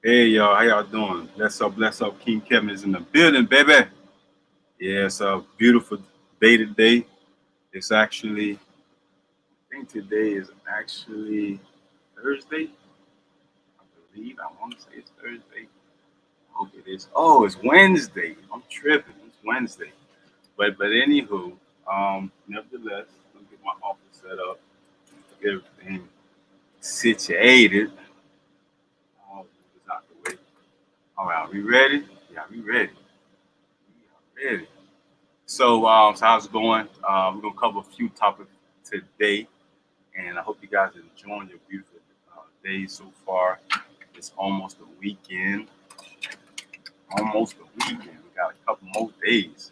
Hey y'all, how y'all doing? Bless up. King Kevin is in the building, baby. Yeah, it's a beautiful day today. It's actually, I think today is actually Thursday. I believe I want to say it's Thursday. I hope it is. Oh, it's Wednesday. I'm tripping. It's Wednesday. But anywho, nevertheless, let me get my office set up, get everything situated. All this out the way. All right, are we ready? Yeah, we ready. We are ready. So how's it going? We're gonna cover a few topics today, and I hope you guys are enjoying your beautiful day so far. It's almost a weekend. Almost a weekend. We got a couple more days,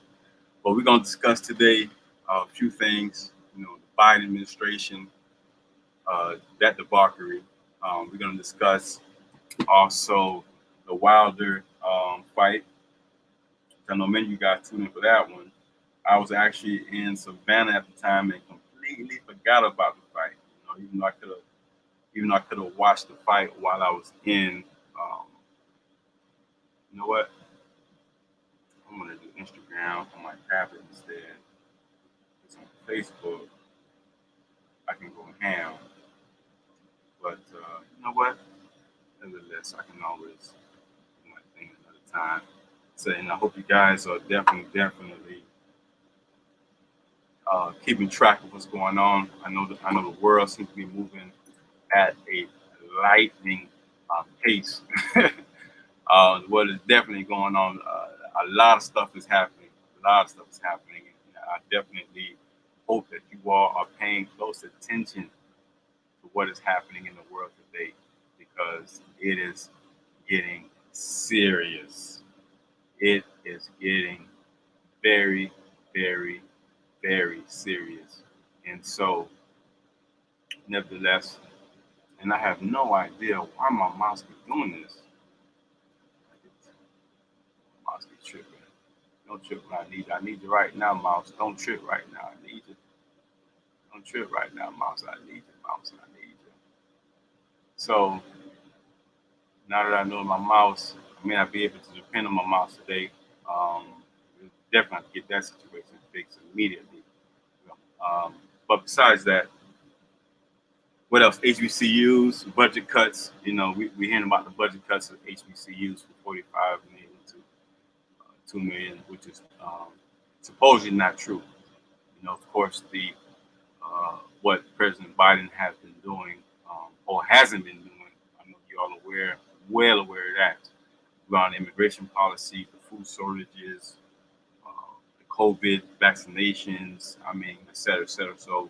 but we're gonna discuss today a few things. You know, the Biden administration, that debauchery. We're gonna discuss also the Wilder fight. I know many of you guys tuned in for that one. I was actually in Savannah at the time and completely forgot about the fight. You know, even though I could have watched the fight while I was in. Um, you know what? I'm gonna do Instagram on my tablet instead. It's on Facebook. I can go ham, but you know what? Nevertheless, I can always do my thing another time. So, and I hope you guys are definitely keeping track of what's going on. I know the world seems to be moving at a lightning pace. What is definitely going on? A lot of stuff is happening. A lot of stuff is happening. And I definitely hope that you all are paying close attention to what is happening in the world today because it is getting serious. It is getting very, very, very serious. And so, nevertheless, and I have no idea why my mouse is doing this. Mouse be tripping. Don't trip when I need you. I need you right now, mouse. Don't trip right now. I need you. Don't trip right now, mouse. I need you, mouse. I need you. So now that I know my mouse, I may not be able to depend on my mouse today. Um, definitely have to get that situation fixed immediately. Um, but besides that, what else? HBCUs, budget cuts. You know, we hearing about the budget cuts of HBCUs from 45 million to 2 million, which is supposedly not true. You know, of course, the what President Biden has been doing or hasn't been doing. I know you all aware, well aware of that, around immigration policy, the food shortages, the COVID vaccinations. I mean, et cetera, et cetera. So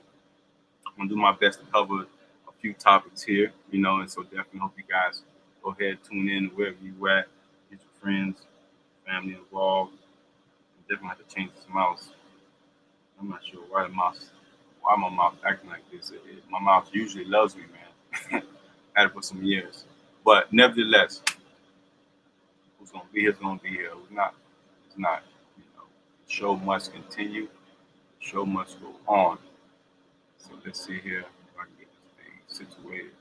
I'm gonna do my best to cover a few topics here, you know, and so definitely hope you guys go ahead, tune in wherever you at, get your friends, family involved. Definitely have to change this mouse. I'm not sure why my mouse acting like this. My mouse usually loves me, man. Had it for some years, but nevertheless, who's gonna be here is gonna be here. Who's not, it's not. You know, the show must continue. The show must go on. So let's see here if I can get this thing situated.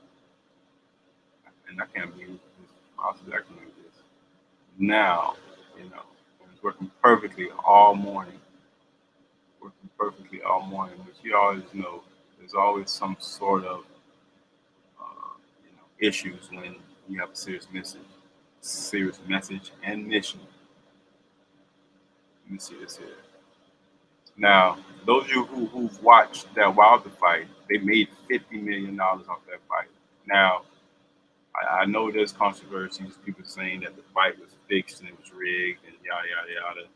And I can't believe this mouse is acting like this. Now, you know, it's working perfectly all morning. Working perfectly all morning, which you always know there's always some sort of issues when you have a serious message and mission. Let me see this here. Now, those of you who've watched that Wilder fight, they made $50 million off that fight. Now, I know there's controversies, people saying that the fight was fixed and it was rigged and yada yada yada.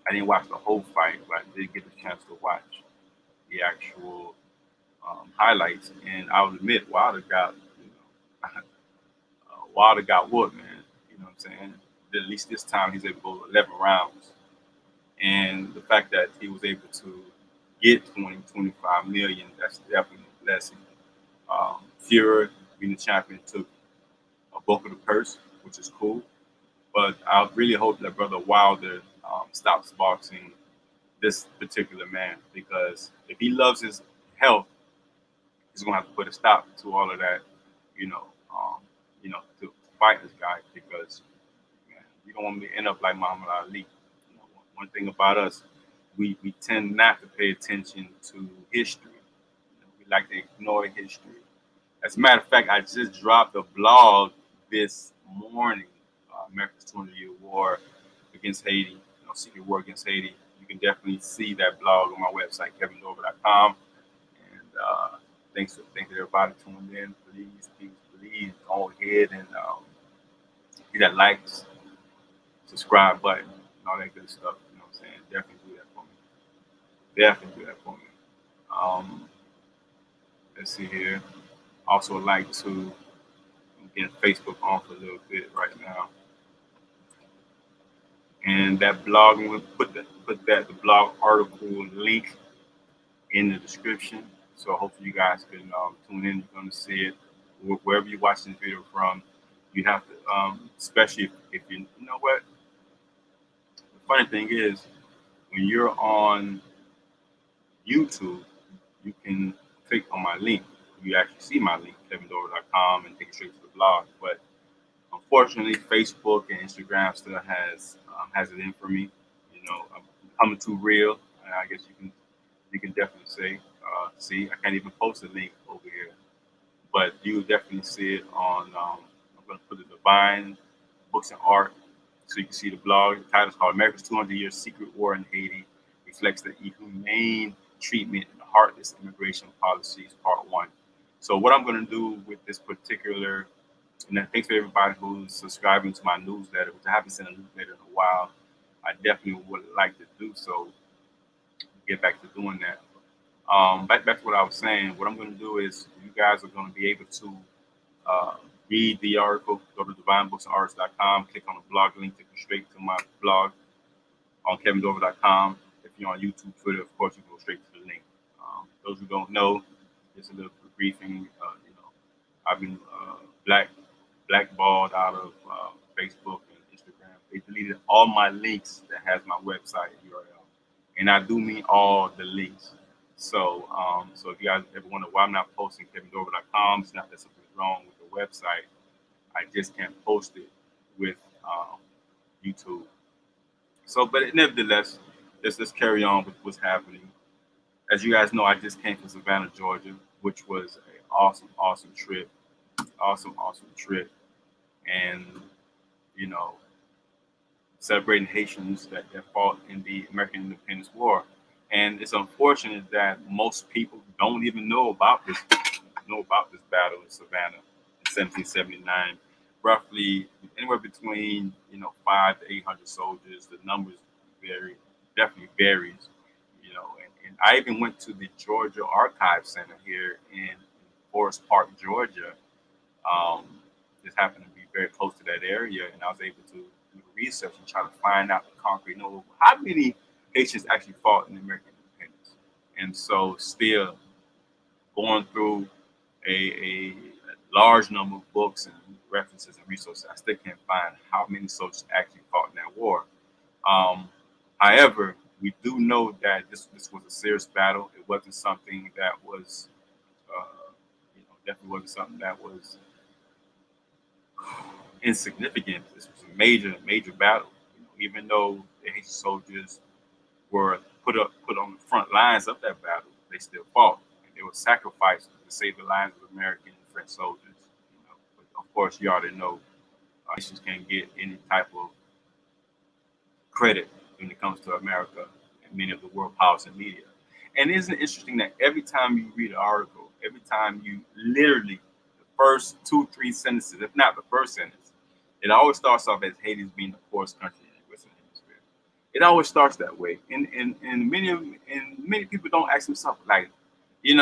I didn't watch the whole fight, but I did get the chance to watch the actual highlights, and I would admit Wilder got, you know, Wilder got whooped, man. You know what I'm saying? At least this time he's able to go 11 rounds, and the fact that he was able to get 20, 25 million, that's definitely a blessing. Fury being the champion took a bulk of the purse, which is cool. But I really hope that brother Wilder stops boxing this particular man because if he loves his health, he's gonna have to put a stop to all of that, you know, um, to fight this guy because man, you don't want me to end up like Muhammad Ali. You know, one thing about us, we tend not to pay attention to history. You know, we like to ignore history. As a matter of fact, I just dropped a blog this morning, America's 200-year war against Haiti, secret war against Haiti. You can definitely see that blog on my website, kevindorval.com. And thanks to everybody tuned in. Please go ahead and hit that likes, subscribe button, and all that good stuff. You know what I'm saying? Definitely do that for me. Definitely do that for me. Um, let's see here. Also like to get Facebook on for a little bit right now. And that blog, I'm going to put the blog article link in the description. So hopefully you guys can tune in. You're going to see it wherever you're watching this video from. You have to, especially if you know what. The funny thing is, when you're on YouTube, you can click on my link. You actually see my link, kevindorval.com, and take it straight to the blog. But unfortunately, Facebook and Instagram still has it in for me. You know, I'm becoming too real. I guess you can definitely say. See, I can't even post a link over here, but you definitely see it on. I'm going to put the Divine Books and Art, so you can see the blog. The title is called "America's 200-Year Secret War in Haiti Reflects the Inhumane Treatment and Heartless Immigration Policies," Part 1. So what I'm going to do with this particular, and thanks for everybody who's subscribing to my newsletter, which I haven't sent a newsletter in a while. I definitely would like to do so. Get back to doing that. Back to what I was saying. What I'm going to do is you guys are going to be able to read the article. Go to divinebooksarts.com, click on the blog link, take you straight to my blog on kevindorval.com. If you're on YouTube, Twitter, of course, you go straight to the link. Those who don't know, just a little briefing. I've been blackballed out of Facebook and Instagram. They deleted all my links that has my website URL, and I do mean all the links. So if you guys ever wonder why I'm not posting kevindorval.com, it's not that something's wrong with the website. I just can't post it with YouTube. So, but nevertheless, let's carry on with what's happening. As you guys know, I just came from Savannah, Georgia, which was an awesome trip. Awesome trip. And, you know, celebrating Haitians that fought in the American Independence War. And it's unfortunate that most people don't even know about this battle in Savannah in 1779. Roughly anywhere between 500 to 800 soldiers. The numbers definitely varies. And I even went to the Georgia Archive Center here in Forest Park, Georgia. Just happened to be very close to that area, and I was able to do the research and try to find out the concrete how many Haitians actually fought in the American independence. And so still going through a large number of books and references and resources, I still can't find how many soldiers actually fought in that war. However, we do know that this was a serious battle. It wasn't something that was, definitely wasn't something that was insignificant. This was a major battle. Even though the Haitian soldiers were put on the front lines of that battle, they still fought. And they were sacrificed to save the lives of American and French soldiers. But of course, you already know Haitians can't get any type of credit when it comes to America and many of the world powers and media. And isn't it interesting that every time you read an article, every time you literally, the first 2-3 sentences, if not the first sentence, it always starts off as Haiti being the poorest country in the Western Hemisphere. It always starts that way. And many people don't ask themselves, you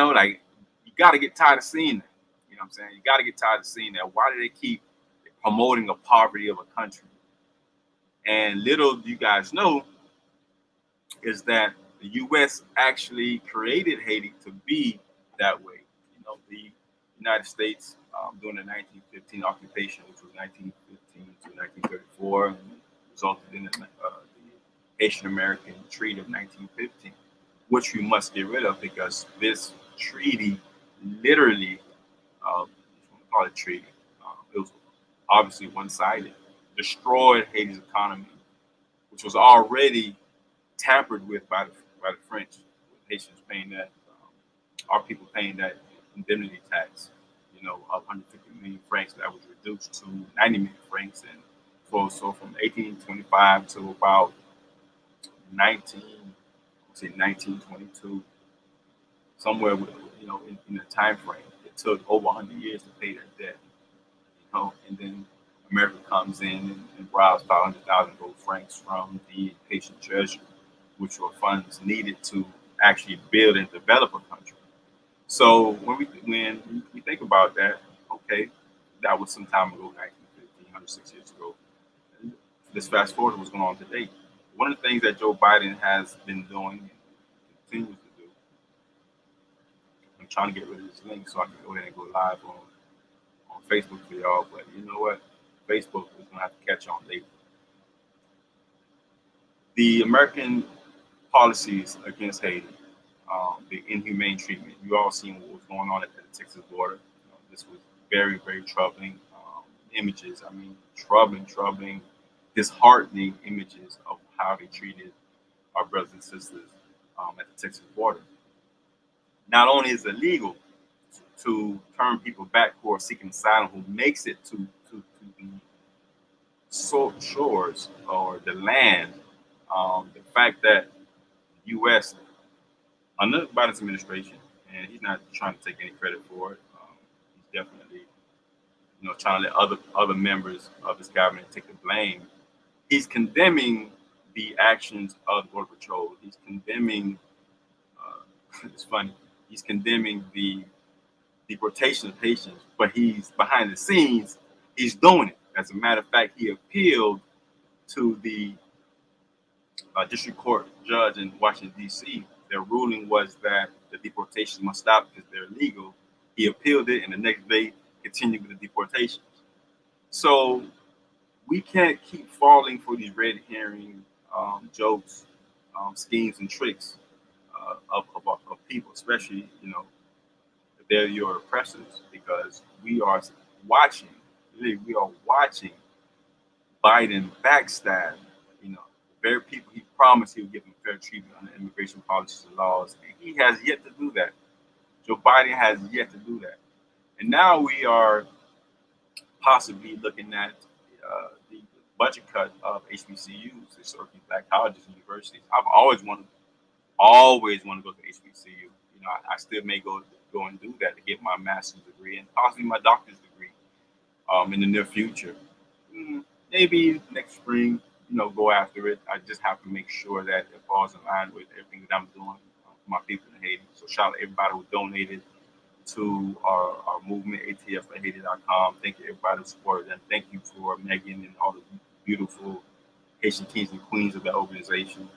got to get tired of seeing that. You know what I'm saying? You got to get tired of seeing that. Why do they keep promoting the poverty of a country? And little do you guys know is that the U.S. actually created Haiti to be that way. The United States during the 1915 occupation, which was 1915 to 1934, resulted in the Haitian-American Treaty of 1915, which we must get rid of because this treaty literally, call it treaty, it was obviously one-sided, destroyed Haiti's economy, which was already tampered with by the French, with Haitians paying that, our people paying that indemnity tax, of 150 million francs that was reduced to 90 million francs, and so from 1825 to about 19, say 1922, somewhere with, in the time frame, it took over 100 years to pay that debt, and then America comes in and bribes 500,000 gold francs from the Haitian treasury, which were funds needed to actually build and develop a country. So when we think about that, okay, that was some time ago, 1950, 106 years ago. Let's fast forward to what's going on today. One of the things that Joe Biden has been doing and continues to do, I'm trying to get rid of this link so I can go ahead and go live on Facebook for y'all, but you know what? Facebook is going to have to catch on later. The American policies against Haiti, the inhumane treatment. You all seen what was going on at the Texas border. This was very, very troubling images. I mean, troubling, disheartening images of how they treated our brothers and sisters at the Texas border. Not only is it illegal to turn people back who are seeking asylum, who makes it to the shores or the land, the fact that the U.S. under Biden's administration, and he's not trying to take any credit for it. He's definitely, trying to let other members of his cabinet take the blame. He's condemning the actions of the Border Patrol. He's condemning. It's funny. He's condemning the deportation of Haitians, but he's behind the scenes. He's doing it. As a matter of fact, he appealed to the district court judge in Washington, D.C. Their ruling was that the deportation must stop because they're illegal. He appealed it, and the next day continued with the deportations. So we can't keep falling for these red herring jokes, schemes, and tricks of people, especially, if they're your oppressors, because we are watching Biden backstab, very people he promised he would give them fair treatment under immigration policies and laws. And he has yet to do that. Joe Biden has yet to do that. And now we are possibly looking at the budget cut of HBCUs, historically black colleges and universities. I've always wanted to go to HBCU. I still may go and do that to get my master's degree and possibly my doctor's degree in the near future. Maybe next spring, go after it. I just have to make sure that it falls in line with everything that I'm doing for my people in Haiti. So shout out to everybody who donated to our movement, ATFforHaiti.com. Thank you everybody who supported them. Thank you for Megan and all the beautiful Haitian kings and queens of that organization.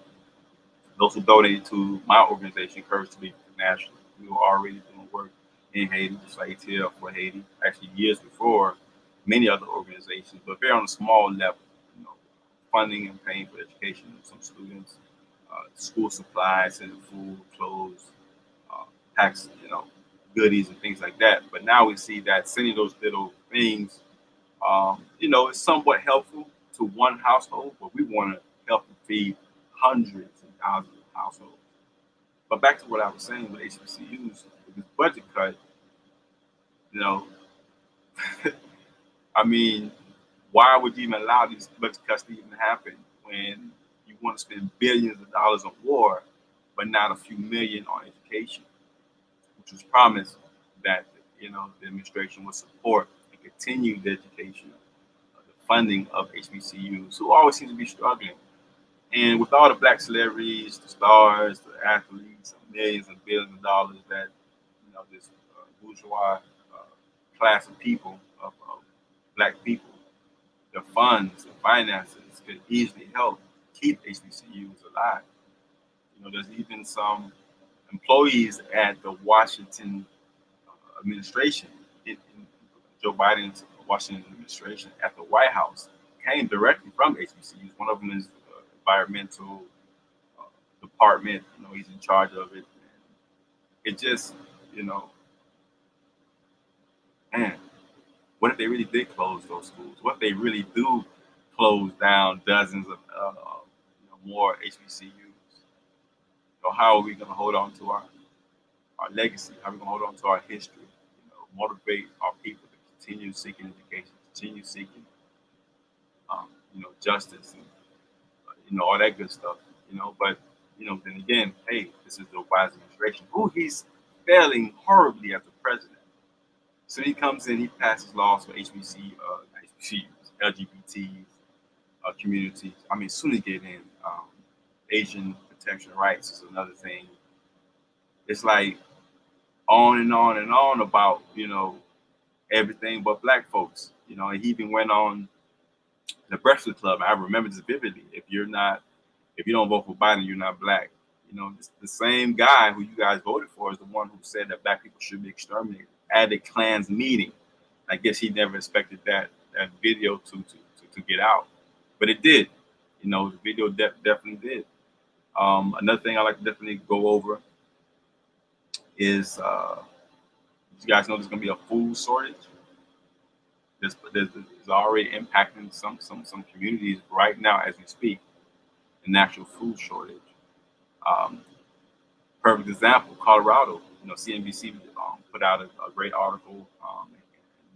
Those who donated to my organization, Courage to Lead International. We were already doing work in Haiti, just like ATL for Haiti, actually years before many other organizations, but very on a small level, funding and paying for education of some students, school supplies and food, clothes, tax, goodies and things like that. But now we see that sending those little things, is somewhat helpful to one household, but we want to help and feed hundreds and thousands of households. But back to what I was saying with HBCUs, with this budget cut, I mean, why would you even allow these budget cuts to even happen when you want to spend billions of dollars on war, but not a few million on education, which was promised that, the administration would support and continue the education, the funding of HBCUs, who always seem to be struggling. And with all the black celebrities, the stars, the athletes, millions and billions of dollars that, this bourgeois class of people, of black people, the funds, the finances could easily help keep HBCUs alive. There's even some employees at the Washington administration, in Joe Biden's Washington administration at the White House, came directly from HBCUs. One of them is environmental department. He's in charge of it. It just, man, What if they really did close those schools? What if they really do close down dozens of more HBCUs? How are we going to hold on to our legacy? How are we going to hold on to our history? Motivate our people to continue seeking education, continue seeking, justice, and all that good stuff. But then again, hey, this is the Biden administration, who he's failing horribly as a president. So he comes in, he passes laws for HBCUs, LGBTs, communities. I mean, as soon as you get in, Asian protection rights is another thing. It's like on and on and on about, everything but black folks. And he even went on the Breakfast Club. I remember this vividly. If you don't vote for Biden, you're not black. The same guy who you guys voted for is the one who said that black people should be exterminated at a Klan's meeting. I guess he never expected that video to get out, but it did. The video definitely did. Another thing I like to definitely go over is, you guys know there's going to be a food shortage. There's already impacting some communities right now as we speak. An actual food shortage. Perfect example, Colorado. CNBC put out a great article,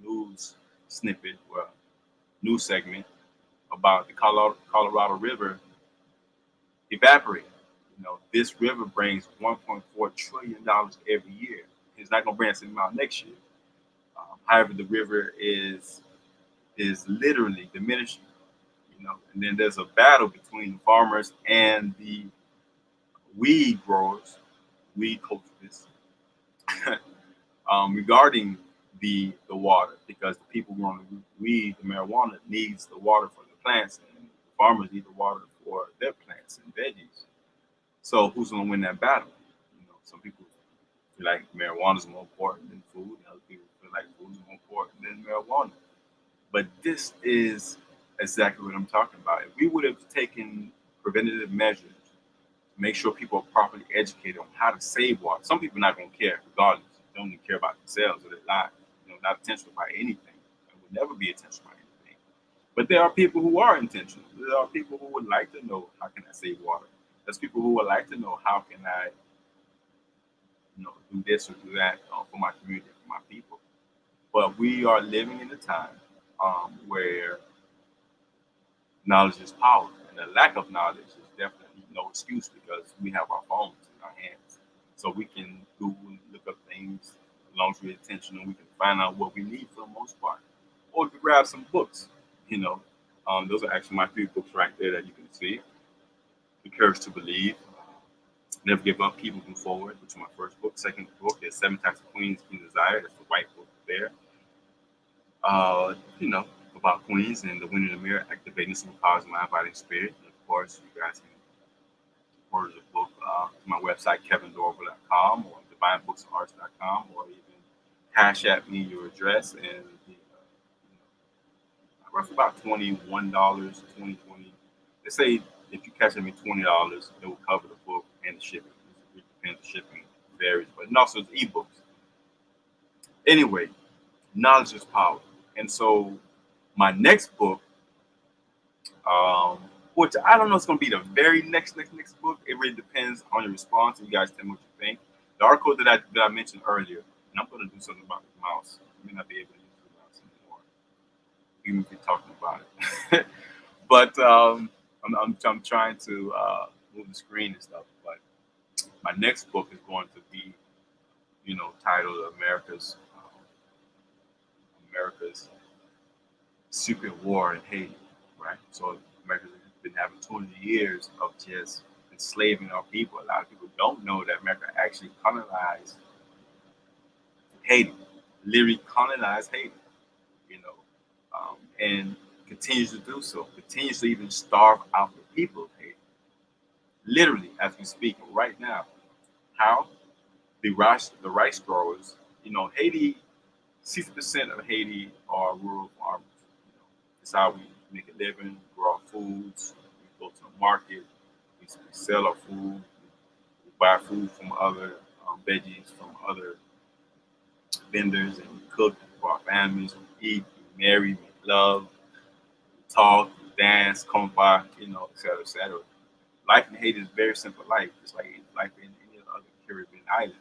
news snippet, news segment about the Colorado River evaporating. This river brings $1.4 trillion every year. It's not going to bring us any amount next year. However, the river is literally diminishing. And then there's a battle between the farmers and the weed growers, weed cultivists, regarding the water, because the people growing the weed, the marijuana, needs the water for the plants, and the farmers need the water for their plants and veggies. So who's going to win that battle? Some people feel like marijuana is more important than food, and other people feel like food is more important than marijuana. But this is exactly what I'm talking about. If we would have taken preventative measures to make sure people are properly educated on how to save water, some people are not going to care regardless. They don't even care about themselves or their lives. Not intentional by anything. They would never be intentional by anything. But there are people who are intentional. There are people who would like to know, how can I save water? There's people who would like to know, how can I do this or do that for my community, for my people. But we are living in a time where knowledge is power, and the lack of knowledge is definitely no excuse, because we have our phones in our hands. So we can Google and look up things. As long as we're intentional, we can find out what we need for the most part. Or we can grab some books. Those are actually my 3 books right there that you can see. The Courage to Believe, Never Give Up, Keep Moving Forward, which is my first book. Second book is 7 Types of Queens, King Desire. That's the white book there. About queens and the winning the mirror, activating superpowers of mind, body, and spirit. And of course, you guys can order the book to my website, KevinDorival.com, or DivineBooksArts.com, or even cash at me your address, and I roughly about $21, $20. They say if you cash at me $20, it will cover the book and the shipping. It depends, the shipping varies, but and also it's ebooks. Anyway, knowledge is power. And so my next book, which I don't know, it's going to be the very next book. It really depends on your response, and you guys tell me what you think. The article that I mentioned earlier, and I'm going to do something about the mouse. I may not be able to use the mouse anymore, even if you're talking about it. But I'm trying to move the screen and stuff. But my next book is going to be, titled America's Secret War in Haiti, right? So America's been having 200 years of just enslaving our people. A lot of people don't know that America actually colonized Haiti, literally colonized Haiti, and continues to do so, continues to even starve out the people of Haiti, literally as we speak right now. How? The rice growers, Haiti, 60% of Haiti are rural farmers. It's how we make a living, grow our foods, we go to the market, we sell our food, we buy food from other veggies from other vendors, and we cook for our families, we eat, marry, make love, talk, dance, come by, et cetera, et cetera. Life in Haiti is very simple life, just like life in any other Caribbean island.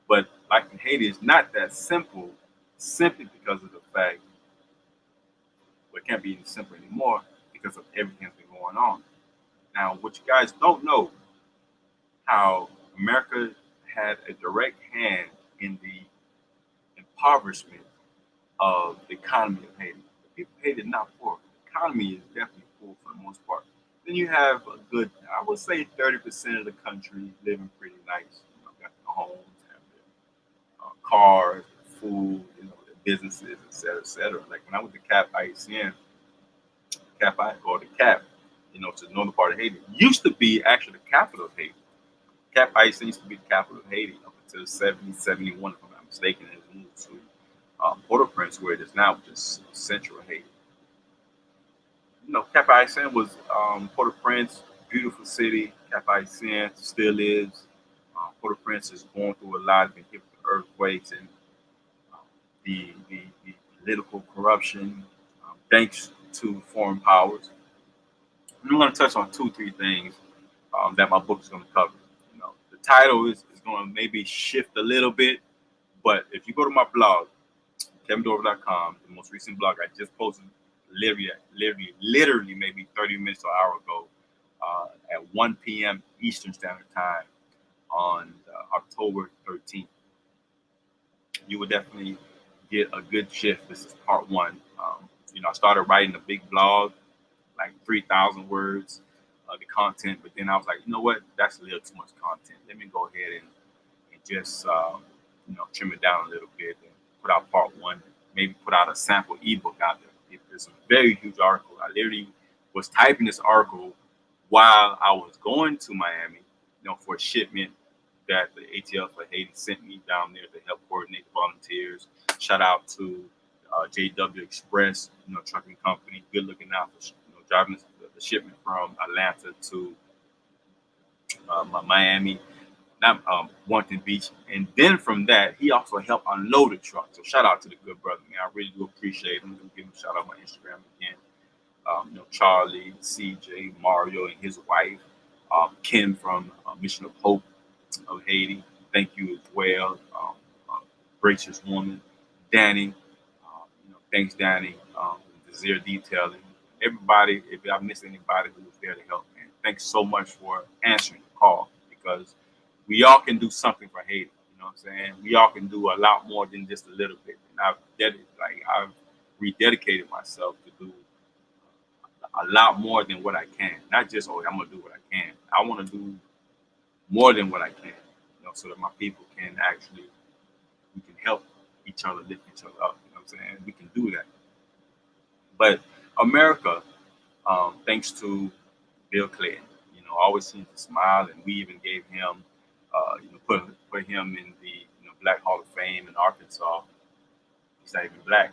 But life in Haiti is not that simple, simply because of the fact, well, it can't be any simple anymore because of everything that's been going on. Now, what you guys don't know, how America had a direct hand in the impoverishment of the economy of Haiti. The people of Haiti are not poor. The economy is definitely poor for the most part. Then you have a good, I would say 30% of the country living pretty nice. Got their homes, have their cars, food, their businesses, et cetera, et cetera. Like when I went to Cap Haitien, or the Cap, to the northern part of Haiti, used to be actually the capital of Haiti. Cap Haitien used to be the capital of Haiti up until 70, 71, if I'm not mistaken, and it moved to Port-au-Prince, where it is now, which is central Haiti. Cap Haitien was Port-au-Prince, beautiful city. Cap Haitien still is. Port-au-Prince is going through a lot, been hit with earthquakes and the political corruption, thanks to foreign powers. I'm going to touch on 2-3 things that my book is going to cover. The title is going to maybe shift a little bit, but if you go to my blog, KevinDorival.com, the most recent blog I just posted, literally maybe 30 minutes or an hour ago, at 1 p.m. Eastern Standard Time on October 13th. You will definitely get a good shift. This is part one. I started writing a big blog, like 3,000 words, the content, but then I was like, you know what? That's a little too much content. Let me go ahead and just, trim it down a little bit and put out part one, maybe put out a sample ebook out there. It's a very huge article. I literally was typing this article while I was going to Miami, for a shipment that the ATL for Haiti sent me down there to help coordinate the volunteers. Shout out to JW Express, trucking company, good looking out for driving the shipment from Atlanta to Miami, not Boynton Beach, and then from that he also helped unload the truck. So shout out to the good brother, man. I really do appreciate him. I'm gonna give him a shout out on my Instagram again. Charlie, CJ, Mario, and his wife, Kim from Mission of Hope of Haiti. Thank you as well. Gracious woman, Danny. Thanks, Danny. Desire Detailing. Everybody, if I missed anybody who was there to help, man, thanks so much for answering the call, because we all can do something for Haiti. You know what I'm saying? We all can do a lot more than just a little bit. And I've rededicated myself to do a lot more than what I can. Not just, I'm gonna do what I can. I want to do more than what I can, so that my people can actually, we can help each other, lift each other up. You know what I'm saying? We can do that. But America, thanks to Bill Clinton, always seems to smile, and we even gave him, put him in the Black Hall of Fame in Arkansas. He's not even black,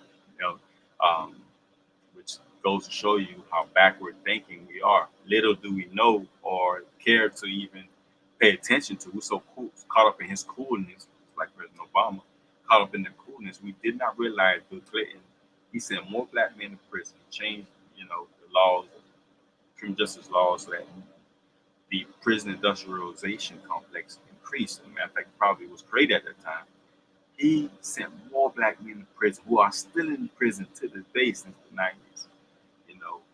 which goes to show you how backward thinking we are. Little do we know or care to even pay attention to. We're so cool, caught up in his coolness, like President Obama, caught up in the coolness. We did not realize Bill Clinton, he sent more black men to prison, changed, the laws, criminal justice laws, so that the prison industrialization complex increased. As a matter of fact, probably was created at that time. He sent more black men to prison who are still in prison to this day since the 90s.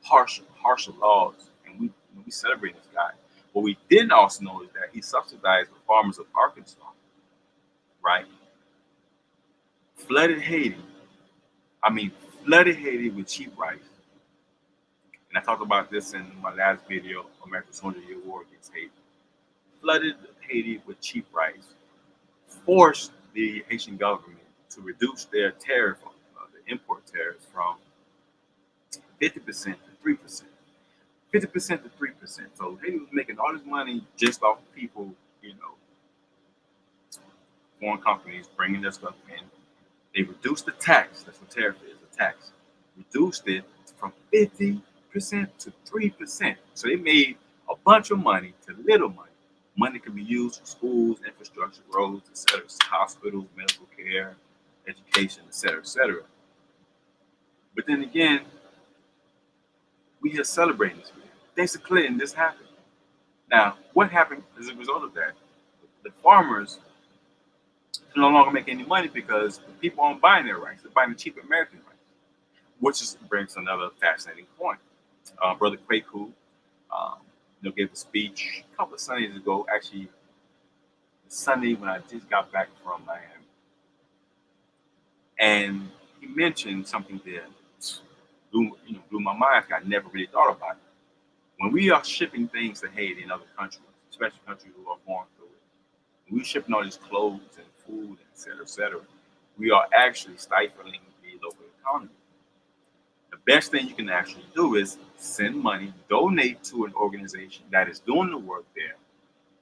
Harsher laws, and we celebrate this guy. What we didn't also know is that he subsidized the farmers of Arkansas, right? Flooded Haiti with cheap rice. And I talked about this in my last video, America's 100-Year War Against Haiti. Flooded Haiti with cheap rice, forced the Haitian government to reduce their tariff, the import tariffs, from 50% to 3%. 50% to 3%. So Haiti was making all this money just off people, foreign companies bringing their stuff in. They reduced the tax. That's what tariff is, a tax. Reduced it from 50% to 3%. So they made a bunch of money to little money. Money can be used for schools, infrastructure, roads, etc., hospitals, medical care, education, etc., etc. But then again, we here celebrating this. Thanks to Clinton, this happened. Now, what happened as a result of that? The farmers can no longer make any money because the people aren't buying their rice. They're buying the cheap American rice, which is, brings another fascinating point. Brother Kwaku, gave a speech a couple of Sundays ago. Actually, Sunday when I just got back from Miami, and he mentioned something that blew my mind. I never really thought about it. When we are shipping things to Haiti and other countries, especially countries who are going through it, when we're shipping all these clothes and food, et cetera, we are actually stifling the local economy. The best thing you can actually do is send money, donate to an organization that is doing the work there,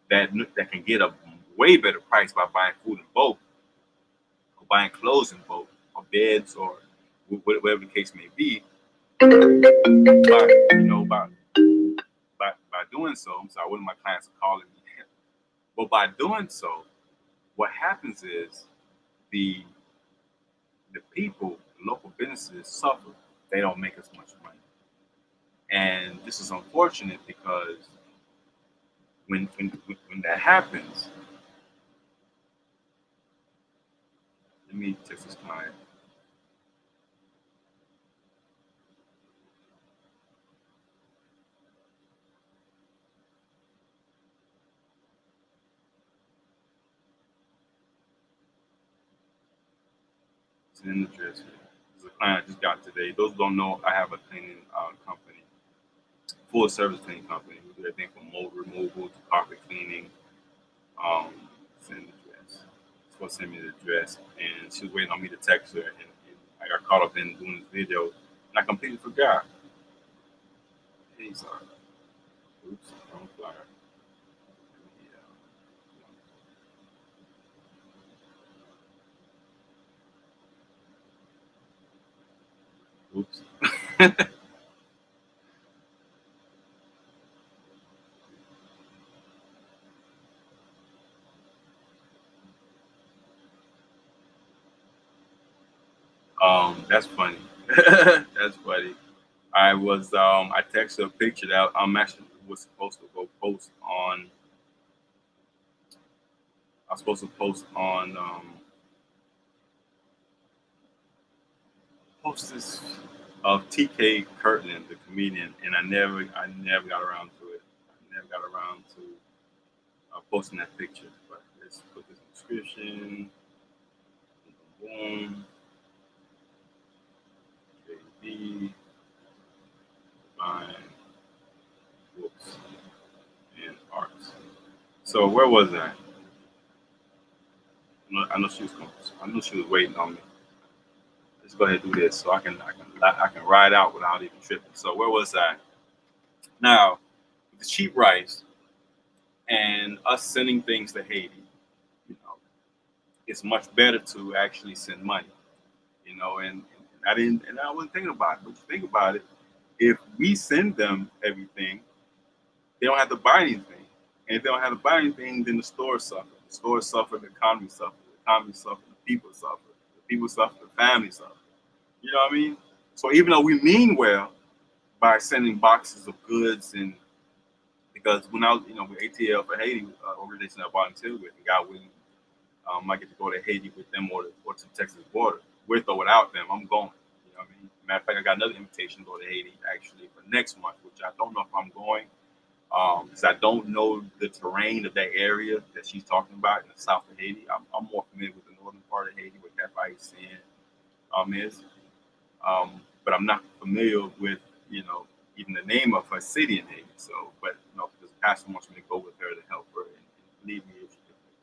that can get a way better price by buying food in bulk, or buying clothes in bulk, or beds, or whatever the case may be. By doing so, I'm sorry, one of my clients are calling me. But by doing so, what happens is the people, the local businesses suffer. They don't make as much money. And this is unfortunate because when that happens, let me text this client. It's in the address here. This is a client I just got today. Those who don't know, I have a cleaning company, full service cleaning company. We do everything from mold removal to carpet cleaning. Send the address. She's supposed to send me the address, and she was waiting on me to text her, and I got caught up in doing this video, and I completely forgot. Hey, sorry. Oops, wrong flyer. Oops. That's funny. That's funny. I texted a picture that I'm actually was supposed to go post on. I was supposed to post on post this of TK Kirtland, the comedian, and I never got around to it. I never got around to posting that picture. But let's put this in the description. Boom. JB. Fine. Books and arts. So where was I? I know she was going. I knew she was waiting on me. Let's go ahead and do this so I can ride out without even tripping. So where was I? Now, with the cheap rice and us sending things to Haiti, it's much better to actually send money. And I wasn't thinking about it. But you think about it, if we send them everything, they don't have to buy anything. And if they don't have to buy anything, then the stores suffer. The stores suffer, the economy suffers. The economy suffers, the people suffer. The people suffer, the family suffer. You know what I mean? So even though we mean well by sending boxes of goods, and because when I was, with ATL for Haiti, organization I volunteered with, and God willing, I get to go to Haiti with them or to the Texas border. With or without them, I'm going. You know what I mean? Matter of fact, I got another invitation to go to Haiti actually for next month, which I don't know if I'm going. Because I don't know the terrain of that area that she's talking about in the south of Haiti. I'm more familiar with the northern part of Haiti, where Cap is. But I'm not familiar with, even the name of her city in Haiti. So, but, because the pastor wants me to go with her to help her. And believe me, if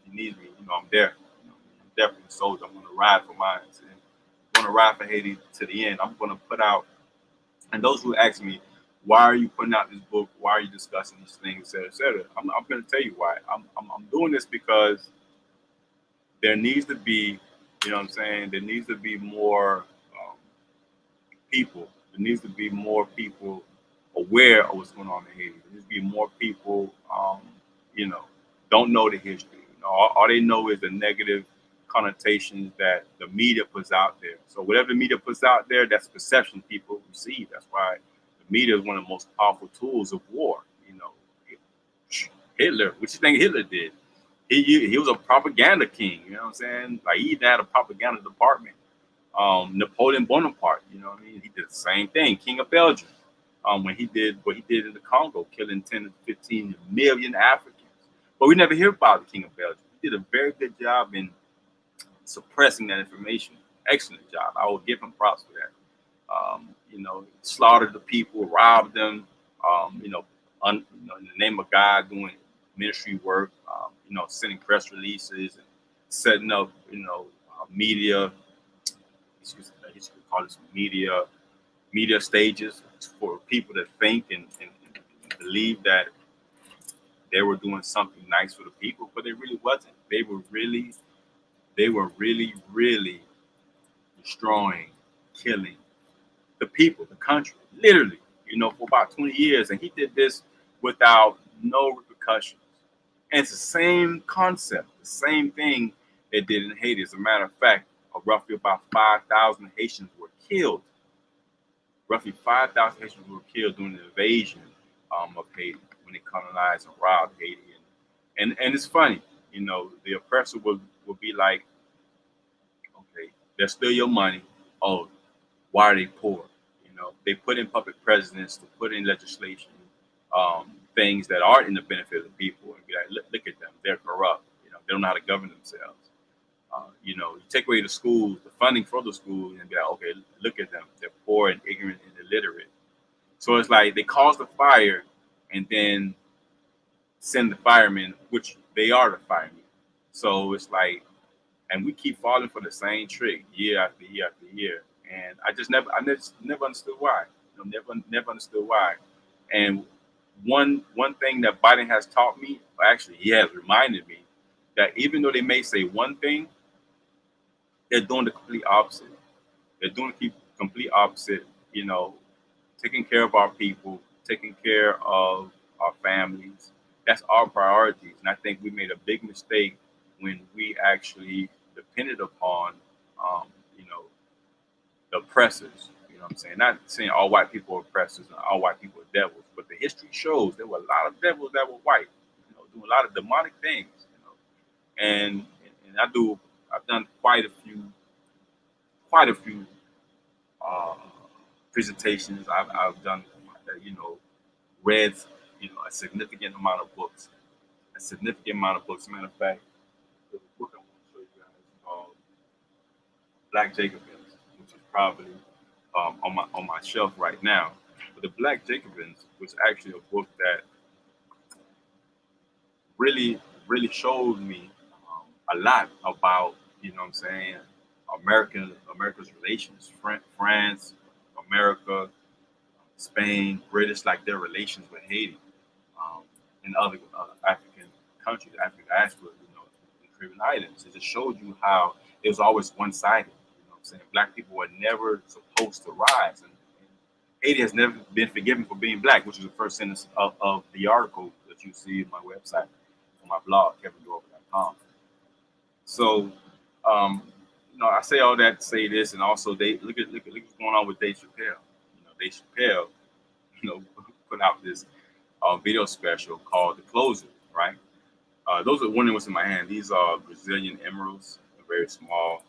she needs me, I'm there. I'm definitely a soldier. I'm going to ride for mine. And I'm going to ride for Haiti to the end. I'm going to put out, and those who ask me, why are you putting out this book? Why are you discussing these things, et cetera, et cetera? I'm going to tell you why. I'm doing this because there needs to be, you know what I'm saying? There needs to be more people. There needs to be more people aware of what's going on in Haiti. There needs to be more people, don't know the history. All they know is the negative connotations that the media puts out there. So whatever the media puts out there, that's perception people receive. That's why the media is one of the most powerful tools of war. You know, Hitler, what you think Hitler did? He was a propaganda king. You know what I'm saying? Like, he even had a propaganda department. Napoleon Bonaparte, you know what I mean? He did the same thing. King of Belgium, when he did what he did in the Congo, killing 10 to 15 million Africans. But we never hear about the King of Belgium. He did a very good job in suppressing that information. Excellent job. I will give him props for that. You know, slaughtered the people, robbed them, you know, in the name of God, doing ministry work, you know, sending press releases and setting up, you know, media, I used to call this media stages for people to think and believe that they were doing something nice for the people, but it really wasn't. They were really destroying, killing the people, the country, literally, you know, for about 20 years. And he did this without no repercussions. And it's the same concept, the same thing they did in Haiti. As a matter of fact, roughly about 5,000 Haitians were killed. Roughly 5,000 Haitians were killed during the invasion of Haiti when they colonized and robbed Haiti. And it's funny, you know, the oppressor will be like, okay, they'll steal your money. Oh, why are they poor? You know, they put in public presidents to put in legislation, things that aren't in the benefit of the people, and be like, look at them, they're corrupt. You know, they don't know how to govern themselves. You know, you take away the schools, the funding for the schools, and be like, okay, look at them, they're poor and ignorant and illiterate. So it's like they cause the fire and then send the firemen, which they are the firemen. So it's like, and we keep falling for the same trick year after year after year. And I never understood why. You know, never understood why. And one thing that Biden has taught me, actually, he has reminded me that even though they may say one thing, they're doing the complete opposite. They're doing the complete opposite. You know, taking care of our people, taking care of our families. That's our priorities. And I think we made a big mistake when we actually depended upon, you know, the oppressors. You know what I'm saying? Not saying all white people are oppressors and all white people are devils, but the history shows there were a lot of devils that were white, you know, doing a lot of demonic things, you know. And I've done quite a few uh, presentations. I've done, you know, read, you know, a significant amount of books. As a matter of fact, there's a book I want to show you guys called Black Jacobins, which is probably on my shelf right now. But the Black Jacobins was actually a book that really showed me a lot about, you know what I'm saying, America's relations, France, America, Spain, British, like their relations with Haiti, and other African countries, African diaspora, you know, in the Caribbean islands. It just showed you how it was always one-sided. You know what I'm saying? Black people were never supposed to rise. And Haiti has never been forgiven for being black, which is the first sentence of the article that you see on my website, on my blog, KevinDorival.com. So, you know, I say all that to say this, and also look at what's going on with Dave Chappelle. You know, Dave Chappelle, you know, put out this video special called "The Closer," right? Those are one what's in my hand. These are Brazilian emeralds. They're very small.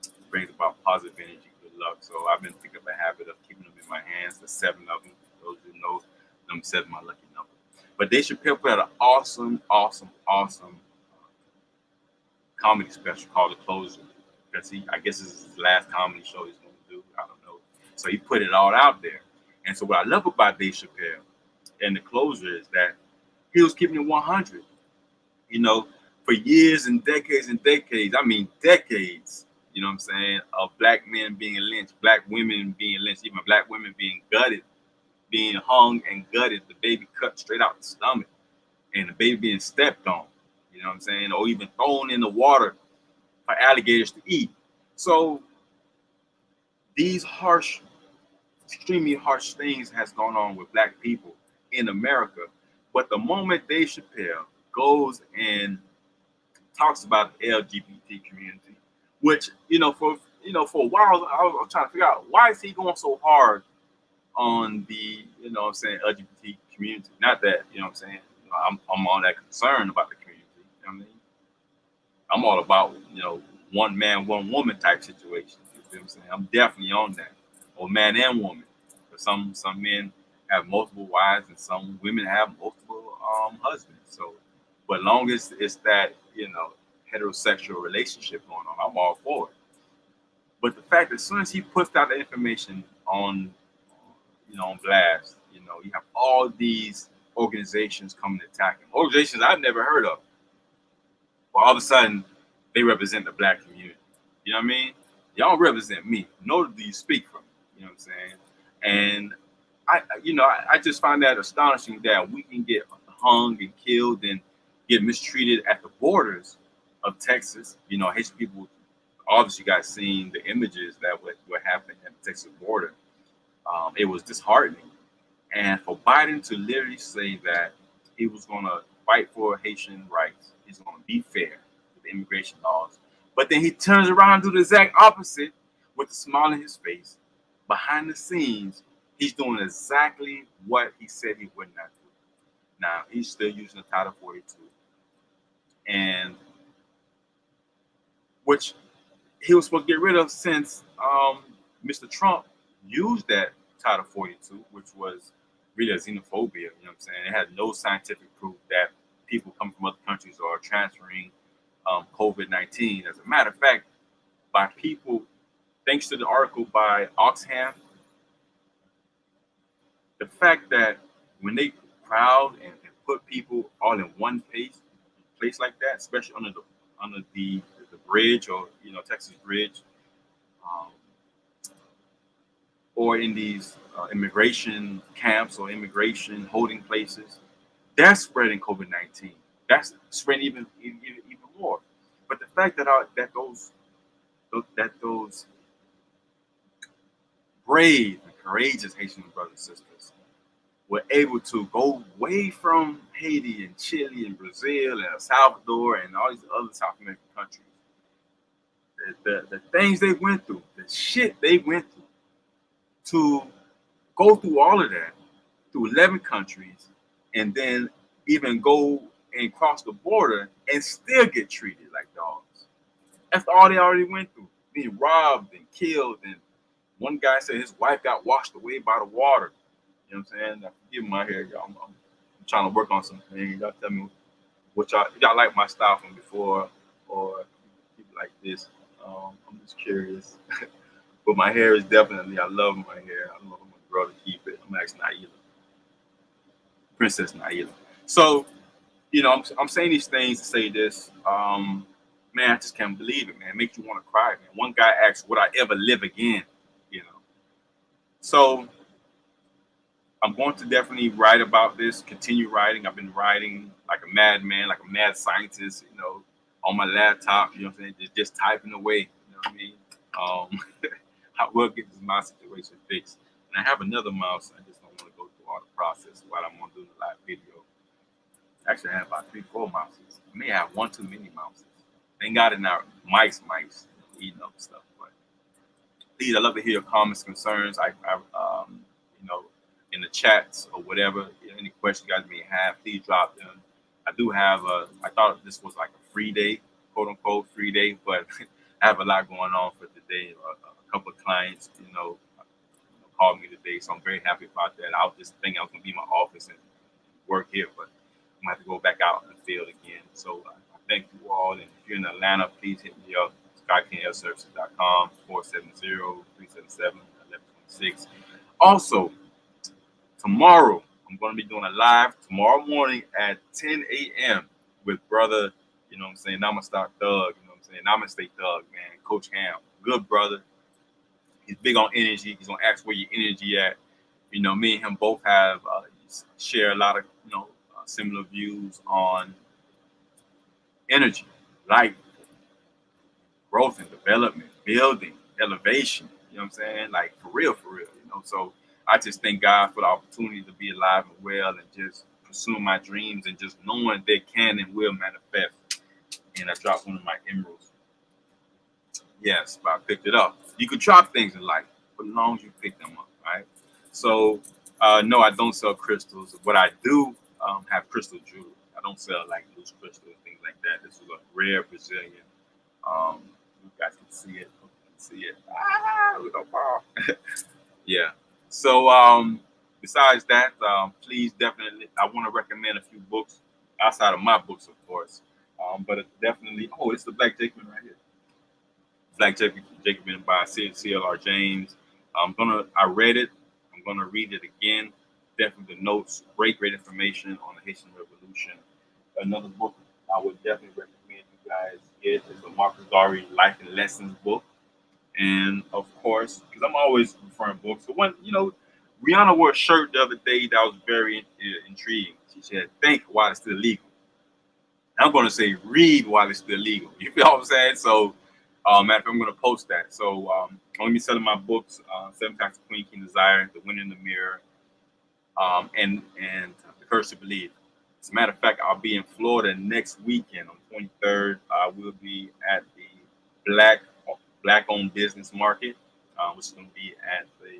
It brings about positive energy, good luck. So I've been picking up a habit of keeping them in my hands. There's 7 of them. Those who know, number 7, my lucky number. But Dave Chappelle put out an awesome comedy special called "The Closer," because I guess this is his last comedy show he's going to do. I don't know. So he put it all out there. And so what I love about Dave Chappelle and "The Closer" is that he was keeping it 100. You know, for years and decades, I mean decades, you know what I'm saying, of black men being lynched, black women being lynched, even black women being gutted, being hung and gutted, the baby cut straight out the stomach, and the baby being stepped on, you know what I'm saying, or even thrown in the water for alligators to eat. So these harsh, extremely harsh things has gone on with black people in America. But the moment Dave Chappelle goes and talks about the LGBT community, which for a while I was trying to figure out why is he going so hard on the LGBT community. Not that I'm all that concerned about the community. You know what I mean, I'm all about one man, one woman type situation. You know what I'm saying? I'm definitely on that, or man and woman. But some men have multiple wives, and some women have multiple husbands. So, but long as it's that heterosexual relationship going on, I'm all for it. But the fact that as soon as he puts out the information on on blast, you have all these organizations coming to attack him. Organizations I've never heard of. But all of a sudden, they represent the black community. You know what I mean? Y'all represent me. Nor do you speak for me. You know what I'm saying? And I just find that astonishing that we can get hung and killed and get mistreated at the borders of Texas. Haitian people, obviously, you guys seen the images that what happened at the Texas border. It was disheartening. And for Biden to literally say that he was going to fight for Haitian rights, he's going to be fair with the immigration laws, but then he turns around and do the exact opposite with a smile on his face. Behind the scenes, he's doing exactly what he said he would not do. Now, he's still using the Title 42, and which he was supposed to get rid of since Mr. Trump used that Title 42, which was really a xenophobia. You know what I'm saying? It had no scientific proof that people coming from other countries are transferring COVID-19. As a matter of fact, by people, thanks to the article by Oxfam, the fact that when they crowd and put people all in one place like that, especially under the bridge or Texas Bridge, or in these immigration camps or immigration holding places, that's spreading COVID-19. That's spreading even more. But the fact that those brave and courageous Haitian brothers and sisters were able to go away from Haiti and Chile and Brazil and El Salvador and all these other South American countries, the things they went through, the shit they went through, to go through all of that through 11 countries, and then even go and cross the border and still get treated like dogs. That's all they already went through, being robbed and killed. And one guy said his wife got washed away by the water. You know what I'm saying? Now, forgive my hair, y'all. I'm trying to work on some things. Y'all tell me what y'all like my style from before, or keep it like this. I'm just curious. But my hair is definitely, I love my hair. I love my girl to keep it. I'm actually Naila. Princess Naila. So, I'm saying these things to say this. Man, I just can't believe it, man. It makes you want to cry, man. One guy asked, would I ever live again? So I'm going to definitely write about this, continue writing. I've been writing like a madman, like a mad scientist, on my laptop, you know what I'm saying? Just typing away, you know what I mean? I will get this mouse situation fixed. And I have another mouse. I just don't want to go through all the process while I'm going to do the live video. Actually, I have about 3-4 mouses. I may have 1 too many mouses. Thank God in our mice eating up stuff. But please, I love to hear your comments, concerns. In the chats or whatever, any questions you guys may have, please drop them. I do have I thought this was like a free day, quote unquote free day, but I have a lot going on for today. A couple of clients, called me today, so I'm very happy about that. I was just thinking I was gonna be in my office and work here, but I'm gonna have to go back out in the field again. So I thank you all, and if you're in Atlanta, please hit me up, SkyKingLServices.com, 470-377-1126. Also, tomorrow, I'm going to be doing a live tomorrow morning at 10 a.m. with brother, Namaste Thug, Namaste Thug, man, Coach Ham, good brother. He's big on energy. He's going to ask where your energy at. Me and him both have share a lot of, similar views on energy, life, growth and development, building, elevation, you know what I'm saying? Like for real, So I just thank God for the opportunity to be alive and well and just pursuing my dreams and just knowing they can and will manifest. and I dropped one of my emeralds. Yes, but I picked it up. You could drop things in life, but as long as you pick them up, right? So, no, I don't sell crystals. What I do have crystal jewelry. I don't sell like loose crystals, things like that. This is a rare Brazilian. You guys can see it. See it. Ah, little ball. Yeah. So, besides that, please definitely, I want to recommend a few books outside of my books, of course. But it's definitely, oh, it's the Black Jacob right here. Black Jacobin by C.L.R. James. I read it. I'm gonna read it again. Definitely the notes, great information on the Haitian Revolution. Another book I would definitely recommend you guys get is the Marcus Garvey Life and Lessons book. And of course, because I'm always referring books. So when Rihanna wore a shirt the other day that was very intriguing. She said, "Think while it's still legal." I'm going to say read while it's still legal. You feel what I'm saying? So, I'm going to post that. So, I'm going to be selling my books, Seven Times the Queen, King Desire, The Wind in the Mirror, and The Curse to Believe. As a matter of fact, I'll be in Florida next weekend on 23rd. I will be at the Black-owned business market, which is going to be at the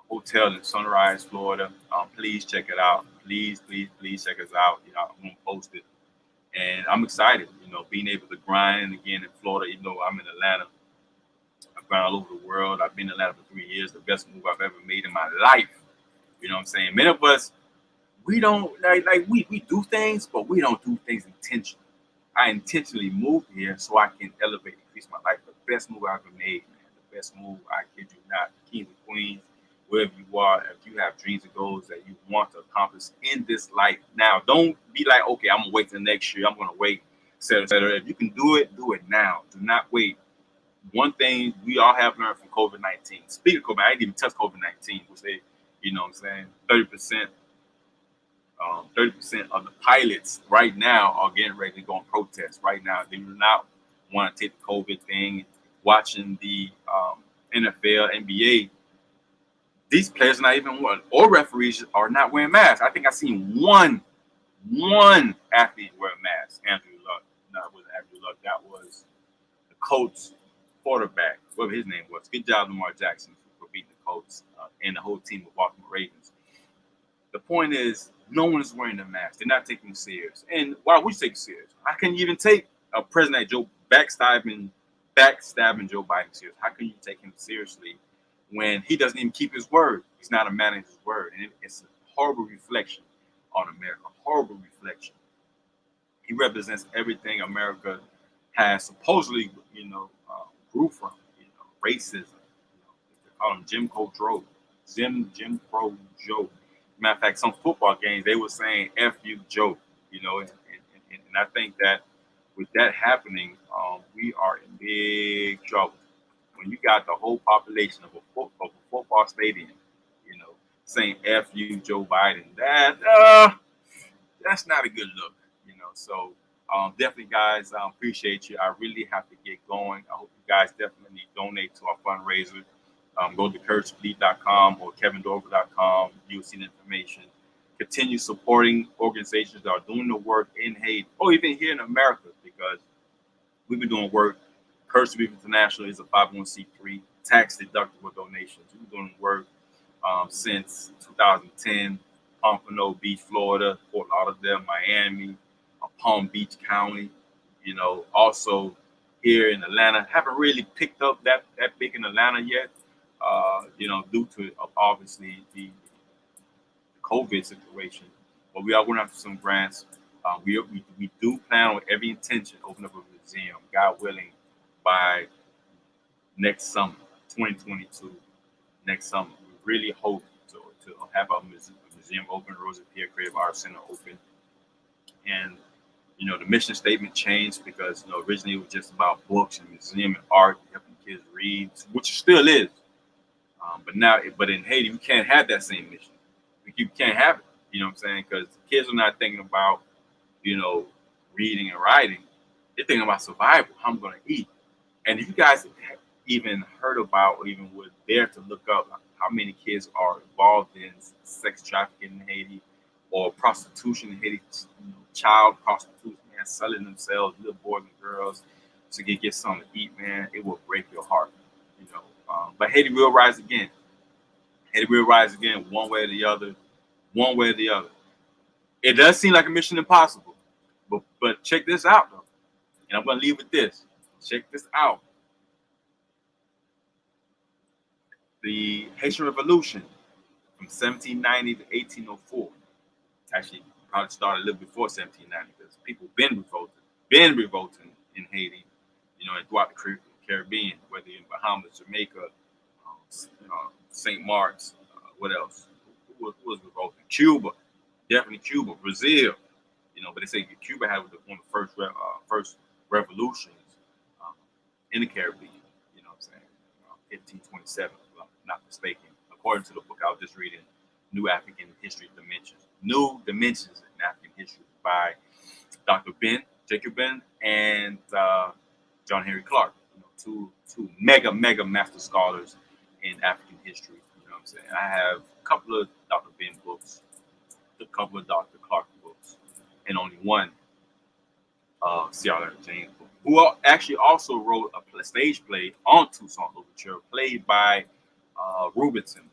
hotel in Sunrise, Florida. Please check it out. Please check us out. I'm gonna post it, and I'm excited. Being able to grind again in Florida. I'm in Atlanta. I've gone all over the world. I've been in Atlanta for 3 years. The best move I've ever made in my life. You know what I'm saying? Many of us, we don't we do things, but we don't do things intentionally. I intentionally moved here so I can elevate, increase my life. The best move I've ever made, man. The best move, I kid you not. Kings and queens, wherever you are, if you have dreams and goals that you want to accomplish in this life now, don't be like, okay, I'm gonna wait till next year. I'm gonna wait, etc. If you can do it now. Do not wait. One thing we all have learned from COVID-19. Speaking of COVID, I didn't even touch COVID-19. Which they, what I'm saying, 30%. 30% of the pilots right now are getting ready to go on protest. Right now, they do not want to take the COVID thing. Watching the NFL, NBA, these players are not even one, or referees are not wearing masks. I think I seen one athlete wear a mask. Andrew Luck. No, it wasn't Andrew Luck. That was the Colts quarterback, whatever his name was. Good job, Lamar Jackson, for beating the Colts and the whole team of Baltimore Ravens. The point is, no one is wearing a mask. They're not taking it serious. And why would you take it serious? How can you even take a president Joe backstabbing Joe Biden serious? How can you take him seriously when he doesn't even keep his word? He's not a man of his word. And it's a horrible reflection on America. Horrible reflection. He represents everything America has supposedly, grew from. Racism. They call him Jim Crow Joe. Matter of fact, some football games they were saying "F you, Joe," and I think that with that happening, we are in big trouble. When you got the whole population of a football stadium, saying "F you, Joe Biden," that's not a good look, So definitely, guys, I appreciate you. I really have to get going. I hope you guys definitely donate to our fundraiser. Go to couragetobelieve.com or kevindorival.com. You'll see the information. Continue supporting organizations that are doing the work in Haiti or even here in America, because we've been doing work. Courage to Believe International is a 501c3 tax deductible donations. We've been doing work since 2010, Pompano Beach, Florida, Fort Lauderdale, Miami, Palm Beach County. Also here in Atlanta. Haven't really picked up that big in Atlanta yet. Due to obviously the COVID situation, but we are going after some grants. We do plan with every intention to open up a museum, God willing, by next summer, 2022. Next summer, we really hope to have our museum open, Rosa Pierre Creative Arts Center open, and the mission statement changed because originally it was just about books and museum and art, helping kids read, which it still is. But in Haiti, we can't have that same mission. You can't have it. You know what I'm saying? Because kids are not thinking about, reading and writing. They're thinking about survival. How I'm going to eat. And if you guys have even heard about or even were there to look up how many kids are involved in sex trafficking in Haiti or prostitution in Haiti, child prostitution, man, man, selling themselves, little boys and girls, to get something to eat, man, it will break your heart, you know. But Haiti will rise again. Haiti will rise again, one way or the other, one way or the other. It does seem like a mission impossible, but check this out though, and I'm gonna leave with this. Check this out. The Haitian Revolution from 1790 to 1804. Actually, probably started a little before 1790 because people been revolting in Haiti, you know, and throughout the Caribbean, whether in Bahamas, Jamaica, St. Mark's, what else? Who was revolting? Cuba, definitely Cuba, Brazil, you know. But they say Cuba had one of the first revolutions um, in the Caribbean. You know what I'm saying? 1527, if I'm not mistaken, according to the book I was just reading, New African History Dimensions. New Dimensions in African History by Dr. Jacob Ben, and John Henry Clark. You know, two mega master scholars in African history. You know what I'm saying? I have a couple of Dr. Ben books, a couple of Dr. Clark books, and only one C.R. James book, who actually also wrote a stage play on Toussaint Louverture, played by Rubinson.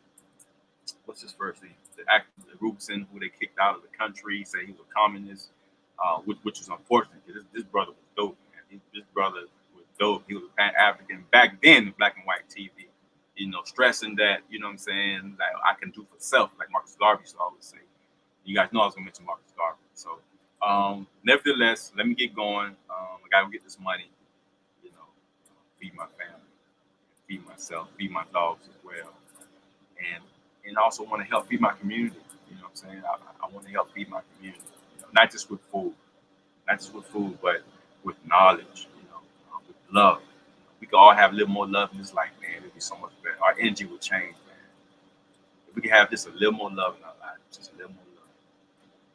What's his first name? The actor Rubinson, who they kicked out of the country, said he was a communist, which was unfortunate because this brother was dope, man. This brother was dope. He was a Pan-African back then, black and white TV. You know, stressing that, you know what I'm saying, like I can do for self, like Marcus Garvey used to always say. You guys know I was gonna mention Marcus Garvey. So nevertheless, let me get going. I gotta get this money, you know, feed my family, feed myself, feed my dogs as well. And I also want to help feed my community. You know what I'm saying? I want to help feed my community. You know, not just with food, but with knowledge, you know, with love. We could all have a little more love in this life, man. It'd be so much better. Our energy would change, man. If we could have just a little more love in our lives, just a little more love.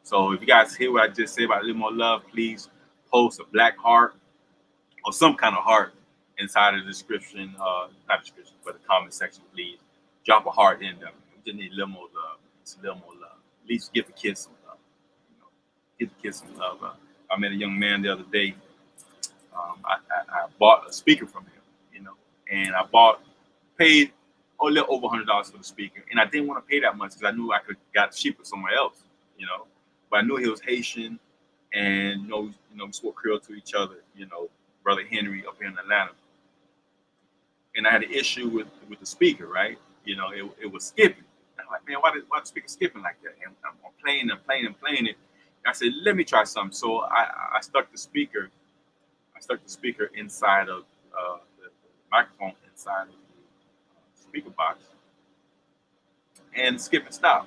So if you guys hear what I just said about a little more love, please post a black heart or some kind of heart inside of the description, not description, but the comment section, please. Drop a heart in there. We just need a little more love. Just a little more love. At least give the kids some love. You know, give the kids some love. I met a young man the other day. I bought a speaker from him, you know, and paid a little over $100 for the speaker, and I didn't want to pay that much because I knew I could got cheaper somewhere else, you know. But I knew he was Haitian, and you know, we spoke Creole to each other, you know, brother Henry up here in Atlanta, and I had an issue with the speaker, right? You know, it was skipping. I'm like, man, why the speaker skipping like that? And I'm playing it. And I said, let me try something. So I stuck the speaker. Inside of the microphone inside of the speaker box, and skip and stop.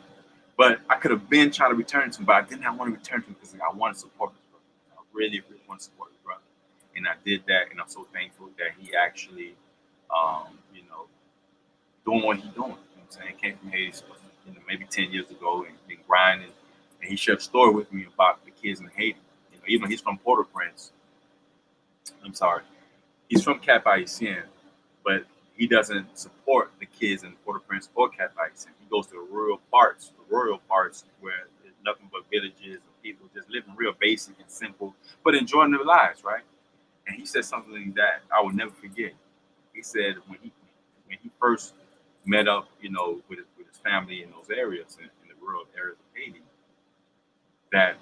But I could have been trying to return to him, but I did not want to return to him because I want to support his brother. I really want to support his brother, and I did that, and I'm so thankful that he actually, you know, doing what he's doing. You know what I'm saying? Came from Haiti, you know, maybe 10 years ago, and been grinding. And he shared a story with me about the kids in Haiti. You know, even he's from Port-au-Prince. I'm sorry, he's from Cap Haitien, but he doesn't support the kids in Port-au-Prince or Cap Haitien. He goes to the rural parts where there's nothing but villages and people just living real basic and simple, but enjoying their lives, right? And he said something that I will never forget. He said when he first met up, you know, with his family in those areas, in the rural areas of Haiti, that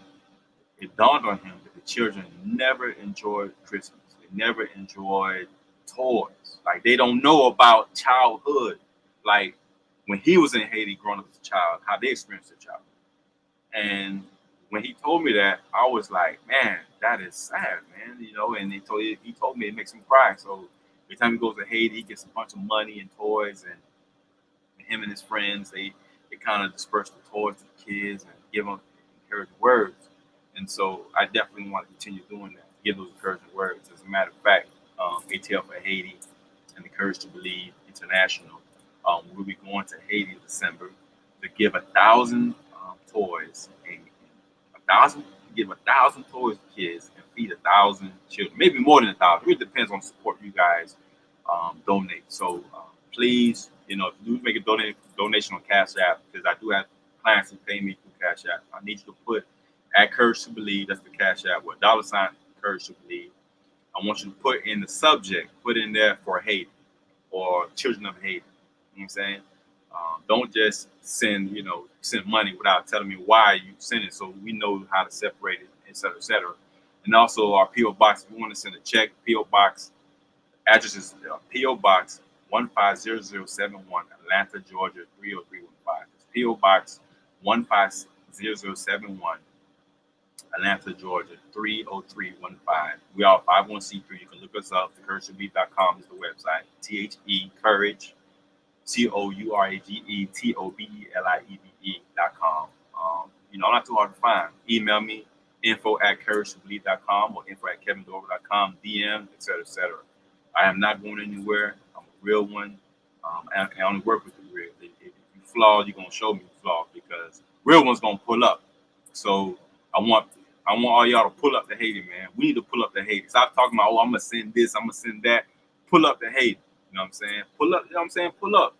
it dawned on him that the children never enjoyed Christmas. They never enjoyed toys. Like, they don't know about childhood. Like, when he was in Haiti growing up as a child, how they experienced their childhood. And when he told me that, I was like, man, that is sad, man. You know, and he told me it makes him cry. So every time he goes to Haiti, he gets a bunch of money and toys, and him and his friends, they kind of disperse the toys to the kids and give them encouraging words. And so I definitely want to continue doing that, give those encouraging words. As a matter of fact, ATL for Haiti and the Courage to Believe International, we'll be going to Haiti in December to give 1,000 toys, and give 1,000 toys to kids and feed 1,000 children, maybe more than 1,000. It really depends on the support you guys donate. So please, you know, if you make a donation on Cash App, because I do have clients who pay me through Cash App, I need you to put At Courage to Believe, that's the Cash App, with $ Courage to Believe. I want you to put in the subject, put in there for Haiti or children of Haiti. You know what I'm saying? Don't just send, send money without telling me why you send it, so we know how to separate it, et cetera, et cetera. And also our P.O. Box, if you want to send a check, P.O. Box, address is P.O. Box 150071, Atlanta, Georgia 30315. It's P.O. Box 150071, Atlanta, Georgia 30315. We are 501c3. You can look us up. TheCourageToBelieve.com is the website. THE Courage, COURAGETOBELIEVE.com. I'm not too hard to find. Email me, info@CourageToBelieve.com or info@KevinDorival.com, DM, etc., etc. I am not going anywhere. I'm a real one. And I only work with the real. If you flawed, you're gonna show me flawed, because real one's gonna pull up. So I want all y'all to pull up the Haiti, man. We need to pull up the Haiti. Stop talking about, I'm gonna send this, I'm gonna send that. Pull up the Haiti. You know what I'm saying? Pull up, you know what I'm saying? Pull up.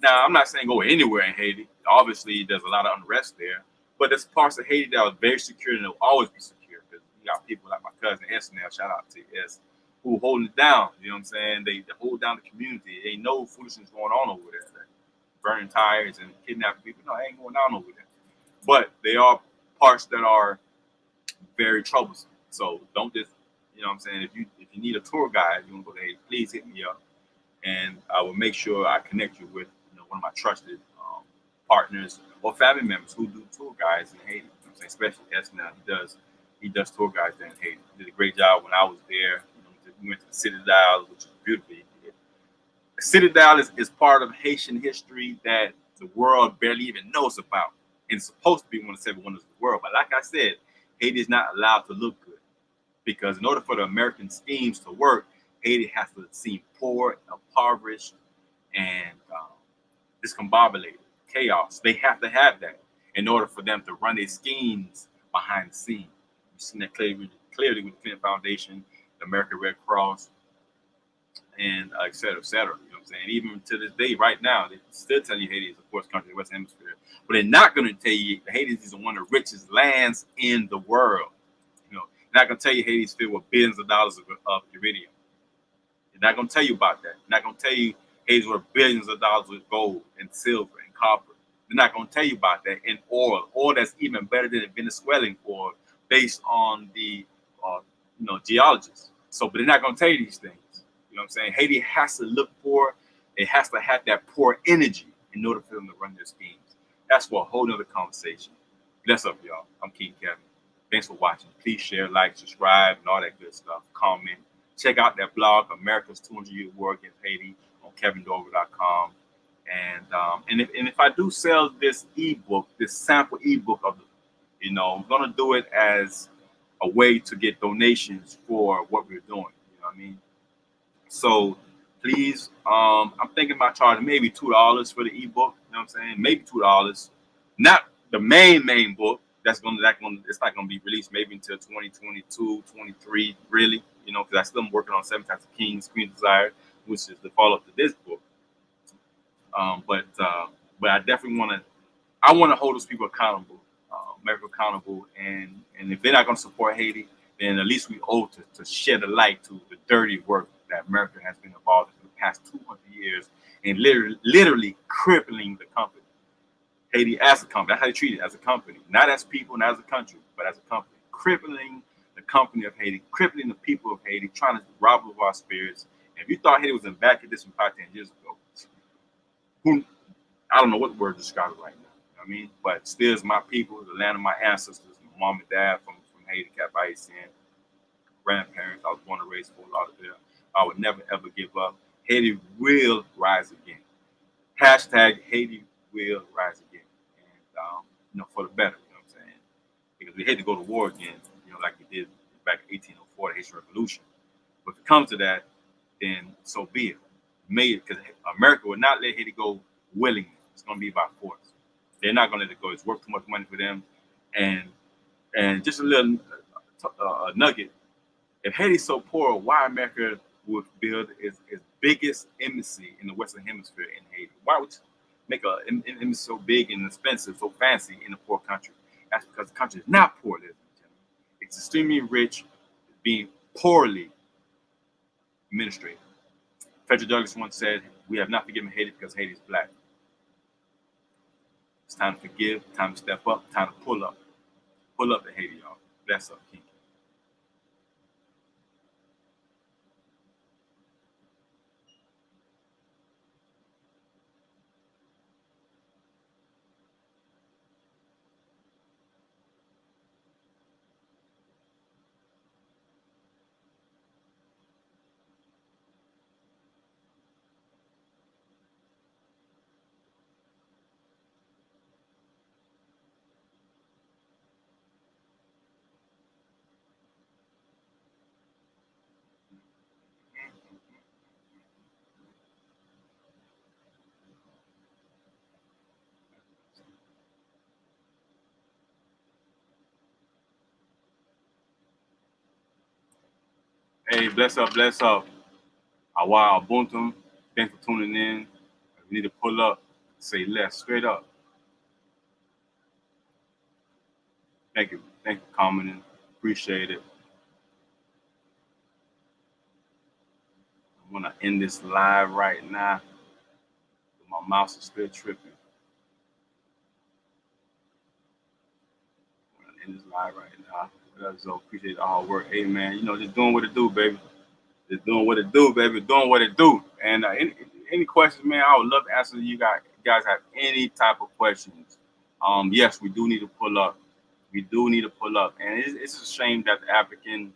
Now, I'm not saying go anywhere in Haiti. Obviously, there's a lot of unrest there. But there's parts of Haiti that are very secure and will always be secure, because we got people like my cousin S now, shout out to S, who holding it down. You know what I'm saying? They hold down the community. They know foolishness going on over there. Like burning tires and kidnapping people. No, it ain't going down over there. But they are parts that are very troublesome. So don't just, you know what I'm saying? If you need a tour guide, you want to go to Haiti, please hit me up, and I will make sure I connect you with one of my trusted partners or family members who do tour guides in Haiti. You know what I'm saying? Especially S now, he does tour guides there in Haiti. He did a great job when I was there. We went to the Citadel, which is beautiful. The Citadel is part of Haitian history that the world barely even knows about. And it's supposed to be one of the 7 wonders of the world. But like I said, Haiti is not allowed to look good, because in order for the American schemes to work, Haiti has to seem poor, impoverished, and discombobulated, chaos. They have to have that in order for them to run their schemes behind the scenes. You've seen that clearly with the Clinton Foundation, the American Red Cross, and et cetera, et cetera. You know what I'm saying? Even to this day, right now, they still tell you Haiti is a poor country in the Western Hemisphere. But they're not going to tell you Haiti is one of the richest lands in the world. They're not going to tell you Haiti is filled with billions of dollars of iridium. They're not going to tell you about that. They're not going to tell you Haiti's worth billions of dollars with gold and silver and copper. They're not going to tell you about that. And oil that's even better than Venezuelan oil, based on the geologists. So, but they're not going to tell you these things. You know what I'm saying? Haiti has to look poor. It has to have that poor energy in order for them to run their schemes. That's for a whole nother conversation. Bless up, y'all. I'm Keith Kevin. Thanks for watching. Please share, like, subscribe, and all that good stuff. Comment. Check out that blog, America's 200-Year War Against Haiti, on KevinDorival.com. And if I do sell this ebook, this sample ebook of I'm gonna do it as a way to get donations for what we're doing. You know what I mean? So please, I'm thinking about charging maybe $2 for the ebook. You know what I'm saying? Maybe $2. Not the main book. It's not gonna be released maybe until 2022, 23, really. Because I still am working on 7 Types of Kings, Queen Desire, which is the follow-up to this book. But I definitely want to hold those people accountable, America accountable, and if they're not going to support Haiti, then at least we owe to shed a light to the dirty work that America has been involved in for the past 200 years, and literally crippling the company. Haiti as a company, that's how they treat it, as a company, not as people, not as a country, but as a company, crippling the company of Haiti, crippling the people of Haiti, trying to rob of our spirits. And if you thought Haiti was in back of this from 5-10 years ago, I don't know what word to describe it right now. You know what I mean? But still is my people, the land of my ancestors, my mom and dad from Haiti, Cap-Haïtien, grandparents. I was born and raised in Fort Lauderdale. I would never ever give up. Haiti will rise again. Hashtag Haiti will rise again. And for the better, you know what I'm saying? Because we hate to go to war again, like we did back in 1804, the Haitian Revolution. But if it comes to that, then so be it. Because America would not let Haiti go willingly. It's going to be by force. They're not going to let it go. It's worth too much money for them. And just a little nugget. If Haiti's so poor, why America would build its biggest embassy in the Western Hemisphere in Haiti? Why would you make an embassy so big and expensive, so fancy in a poor country? That's because the country is not poor, ladies and gentlemen. It's extremely rich, being poorly administrated. Frederick Douglass once said, "We have not forgiven Haiti because Haiti is black." It's time to forgive, time to step up, time to pull up. Pull up to Haiti, y'all. Bless up, King. Hey, bless up, bless up. Awa Ubuntu. Thanks for tuning in. We need to pull up, say less, straight up. Thank you. Thank you for commenting. Appreciate it. I'm gonna end this live right now. My mouse is still tripping. I'm gonna end this live right now. So appreciate the hard work. Hey man, you know, just doing what it do, baby. Just doing what it do, baby. Doing what it do. And any questions, man, I would love to answer you guys. You guys have any type of questions. Yes, we do need to pull up. We do need to pull up. And it's a shame that the African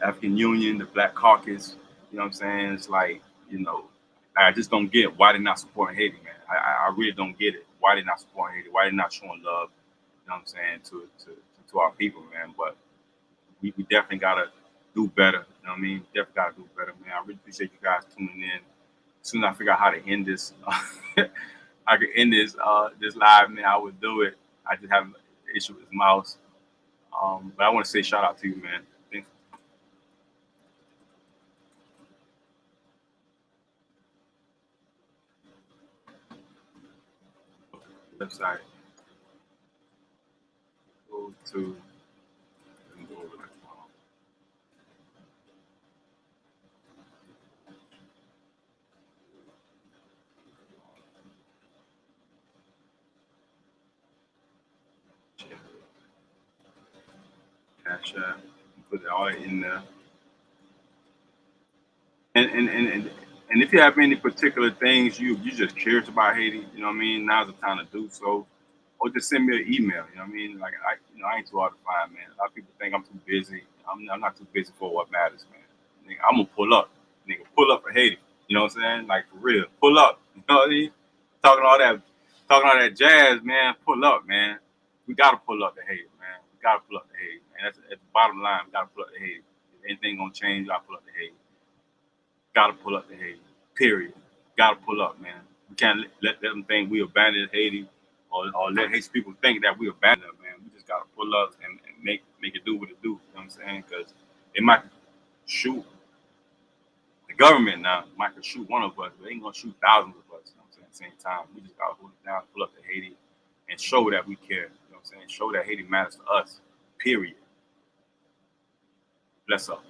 African Union, the Black Caucus, you know what I'm saying? It's like, you know, I just don't get why they're not supporting Haiti, man. I really don't get it. Why they're not supporting Haiti? Why they're not showing love, you know what I'm saying, to our people, man. But we definitely gotta do better. You know what I mean? Definitely gotta do better, man. I really appreciate you guys tuning in. As soon as I figure out how to end this, I could end this live, man. I would do it. I just have an issue with his mouse. But I want to say shout out to you, man. Thanks. Website. Go to and go over that. Cash App. Put it all in there. And if you have any particular things you just curious about Haiti, you know what I mean, now's the time to do so. Or just send me an email, you know what I mean? Like I ain't too hard to find, man. A lot of people think I'm too busy. I'm not too busy for what matters, man. Nigga, I'm gonna pull up. Nigga, pull up for Haiti. You know what I'm saying? Like for real. Pull up. You know what I mean? Talking all that jazz, man. Pull up, man. We gotta pull up to Haiti, man. We gotta pull up to Haiti, man. That's at the bottom line. We gotta pull up to Haiti. If anything gonna change, we gotta pull up to Haiti. Gotta pull up to Haiti. Period. Gotta pull up, man. We can't let them think we abandoned Haiti, or let Haitian people think that we abandoned them, man. We just gotta pull up and make it do what it do. You know what I'm saying? Because they might shoot the government now, might shoot one of us, but they ain't gonna shoot thousands of us. You know what I'm saying? At the same time, we just gotta hold it down, pull up to Haiti, and show that we care. You know what I'm saying? Show that Haiti matters to us. Period. Bless up.